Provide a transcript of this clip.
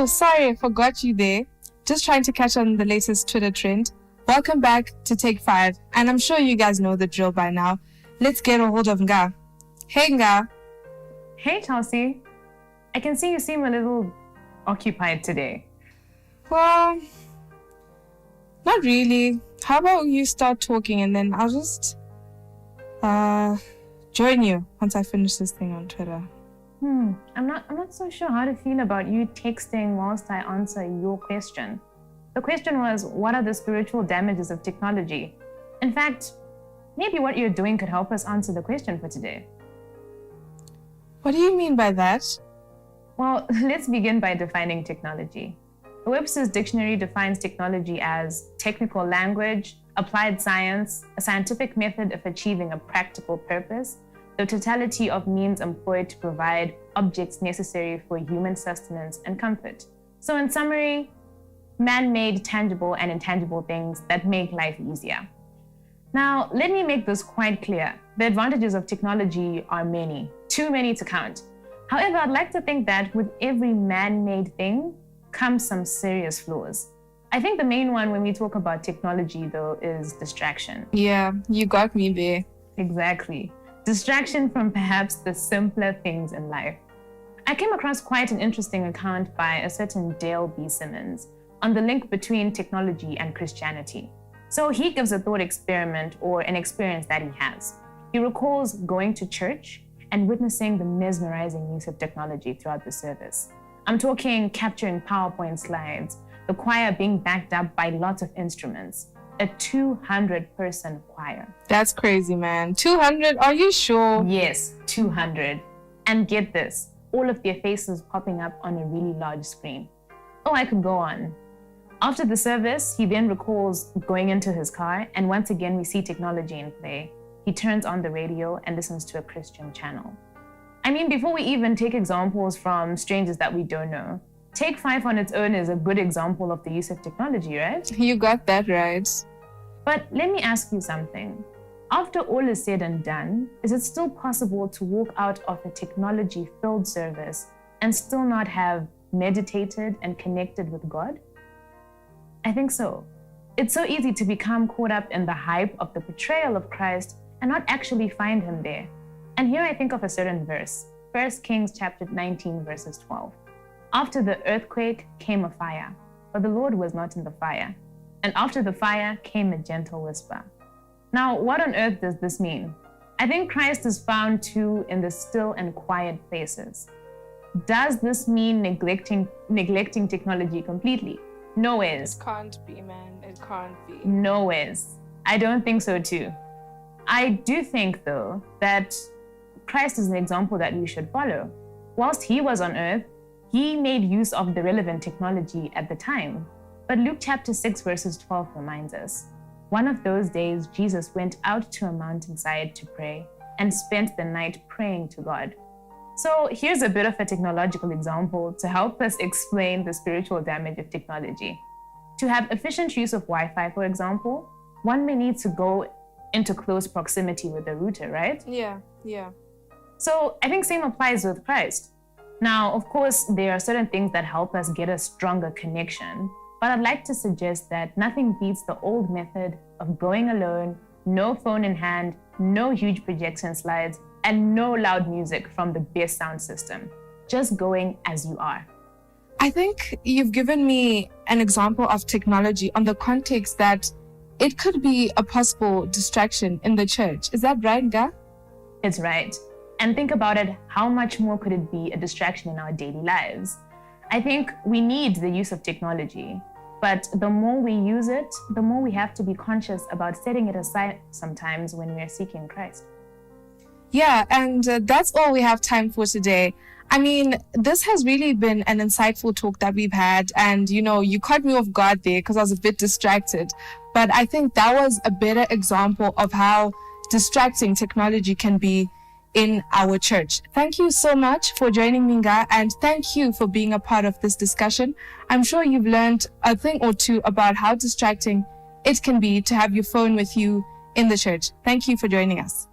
Oh, sorry, I forgot you there. Just trying to catch on the latest Twitter trend. Welcome back to Take 5, and I'm sure you guys know the drill by now. Let's get a hold of Nga. Hey, Nga. Hey, Chelsea. I can see you seem a little occupied today. Well, not really. How about you start talking and then I'll just join you once I finish this thing on Twitter. I'm not so sure how to feel about you texting whilst I answer your question. The question was, what are the spiritual damages of technology? In fact, maybe what you're doing could help us answer the question for today. What do you mean by that? Well, let's begin by defining technology. The Webster's Dictionary defines technology as technical language, applied science, a scientific method of achieving a practical purpose, the totality of means employed to provide objects necessary for human sustenance and comfort. So in summary, man-made tangible and intangible things that make life easier. Now, let me make this quite clear. The advantages of technology are many, too many to count. However, I'd like to think that with every man-made thing comes some serious flaws. I think the main one when we talk about technology, though, is distraction. Yeah, you got me there. Exactly. Distraction from perhaps the simpler things in life. I came across quite an interesting account by a certain Dale B. Simmons on the link between technology and Christianity. So he gives a thought experiment or an experience that he has. He recalls going to church and witnessing the mesmerizing use of technology throughout the service. I'm talking capturing PowerPoint slides, the choir being backed up by lots of instruments, a 200-person choir. That's crazy, man. 200? Are you sure? Yes, 200. And get this, all of their faces popping up on a really large screen. Oh, I could go on. After the service, he then recalls going into his car, and once again we see technology in play. He turns on the radio and listens to a Christian channel. I mean, before we even take examples from strangers that we don't know, Take 5 on its own is a good example of the use of technology, right? You got that right. But let me ask you something. After all is said and done, is it still possible to walk out of a technology-filled service and still not have meditated and connected with God? I think so. It's so easy to become caught up in the hype of the portrayal of Christ and not actually find him there. And here I think of a certain verse, 1 Kings chapter 19, verses 12. After the earthquake came a fire, but the Lord was not in the fire. And after the fire came a gentle whisper. Now, what on earth does this mean? I think Christ is found too in the still and quiet places. Does this mean neglecting technology completely? Nowheres. It can't be, man. It can't be. Nowheres. I don't think so too. I do think, though, that Christ is an example that we should follow. Whilst he was on earth, he made use of the relevant technology at the time. But Luke chapter 6 verses 12 reminds us, one of those days Jesus went out to a mountainside to pray and spent the night praying to God. So here's a bit of a technological example to help us explain the spiritual damage of technology. To have efficient use of Wi-Fi, for example, one may need to go into close proximity with the router, right? Yeah. So I think same applies with Christ. Now, of course, there are certain things that help us get a stronger connection, but I'd like to suggest that nothing beats the old method of going alone, no phone in hand, no huge projection slides, and no loud music from the best sound system. Just going as you are. I think you've given me an example of technology on the context that it could be a possible distraction in the church. Is that right, Nga? It's right. And think about it, how much more could it be a distraction in our daily lives? I think we need the use of technology, but the more we use it, the more we have to be conscious about setting it aside sometimes when we're seeking Christ. Yeah, and that's all we have time for today. I mean, this has really been an insightful talk that we've had. And, you caught me off guard there because I was a bit distracted. But I think that was a better example of how distracting technology can be in our church. Thank you so much for joining me, Nga, and thank you for being a part of this discussion. I'm sure you've learned a thing or two about how distracting it can be to have your phone with you in the church. Thank you for joining us.